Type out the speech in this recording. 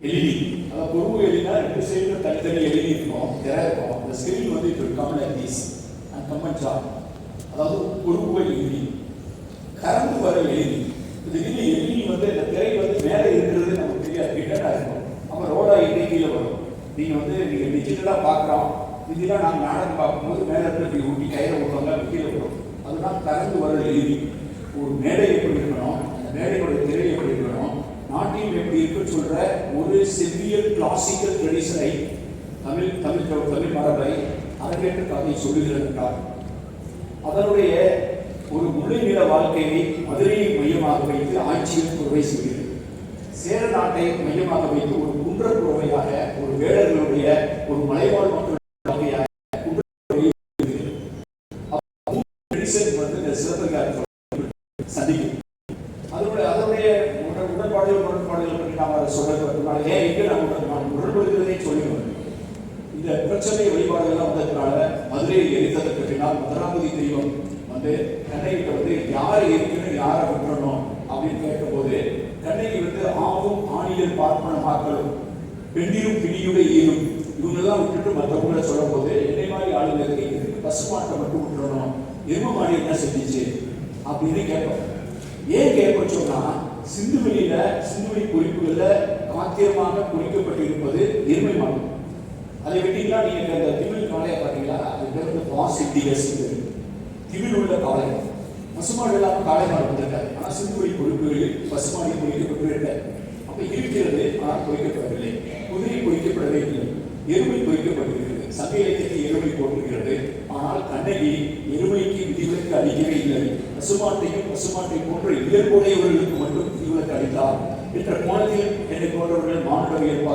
LED. அதாவது பொறுப்பு எல்இடினா ரெண்டு சைடுல தனித்தனி எல்இடி இருக்கும், திரை இருக்கும். அந்த ஸ்கிரீன் வந்து இப்போ come like this and come and job. அதாவது பொறுப்பு எல்இடி, கரண்ட் வர எல்இடி. திடீர்னு எல்இடி வந்து அந்த திரை வந்து மேலே இருக்கிறது நமக்கு தெரியாது, ரிட்டர்னாக இருக்கும். அப்போ ரோடா எங்கே கீழே வரும். நீங்கள் டிஜிட்டலாக பார்க்குறோம், இதெல்லாம் நாங்கள் நாடகம் பார்க்கும்போது மேலே இருக்கிற ஊட்டி கையில் விடுவாங்க, கீழே வரும். அதுதான் கரண்ட் வர எல்இடி. ஒரு மேடை எப்படி இருக்கணும், அந்த மேடையோட திரை எப்படி இருக்கணும், நாட்டில் எப்படி இருக்குன்னு சொல்ற ஒரு செவ்வியல் கிளாசிக்கல் ட்ரெடிஷனை தமிழ் மரபை அரங்கேற்ற கதை சொல்லுகிறது என்றார். அதனுடைய ஒரு முழுநில வாழ்க்கையை மதுரையை மையமாக வைத்து ஆட்சியில் குறை செய்கிறது. சேர நாட்டை மையமாக வைத்து ஒரு குன்ற குறவையாக, ஒரு வேடர்களுடைய ஒரு மலைவாழ் மக்கள் வாழ்க்கையாக வந்து சிறப்பு சந்திக்கும். அதனுடைய முரண்பாடுகள் பற்றி நாம் அதை சொல்றதுனால ஏன் இங்கே நாம் முரண்படுகிறதே சொல்லிடுவோம். இந்த பிரச்சனை வழிபாடுகள்லாம் வந்ததுனால மதுரையை எரித்ததற்கு பின்னால் மதுராபதி தெய்வம் வந்து கண்ணகிட்ட வந்து யார் இருக்குன்னு யாரை விட்டுறணும் அப்படின்னு கேட்கும்போது, கண்ணகி வந்து ஆவும் ஆணியல் பார்ப்பன மாக்களும் பெண்ணிலும் பிடியுட ஈரும் இவங்கெல்லாம் விட்டுட்டு மற்றவங்களை சொல்லும் போது, என்னை மாதிரி ஆளுங்களுக்கு இதுக்கு பசுமாட்டை மட்டும் விட்டுறணும், எரும மாடி என்ன செஞ்சிச்சு அப்படின்னு கேட்போம். ஏன் கேட்போம் சொன்னா, சிந்துவெளி குறிப்புகள்ல காத்தியமாக குறிக்கப்பட்டிருப்பது எருமை மாடு. அதை வெட்டிங்களா நீங்க அந்த திமிழ் காளையை பார்த்தீங்களா, அது பேர் வந்து பாசிட்டிவஸ். திமிழ் உள்ள காளை, பசுமாடு இல்லாம காளை மாடு வந்திருக்காரு. ஆனால் சிந்துவெளி குறிப்புகளில் பசுமாடி குறிக்கப்பட்டிருக்காரு. அப்ப இருக்கிறது, ஆனால் குறிக்கப்படவில்லை. குதிரை குறிக்கப்படவே இல்லை, எருமை குறிக்கப்படுகிறது. சங்க இலக்கியத்தில் எருமை போட்டுகிறது. ஆனால் கண்ணகி எருமைக்கு விதிவிலக்கு அளிக்கவே இல்லை. பசுமாட்டை போன்ற இயல்புடையவர்களுக்கு மட்டும் விதிவிலக்கு அளித்தார் என்ற கோணத்தில் என்னை போன்றவர்கள் மானுடவியல்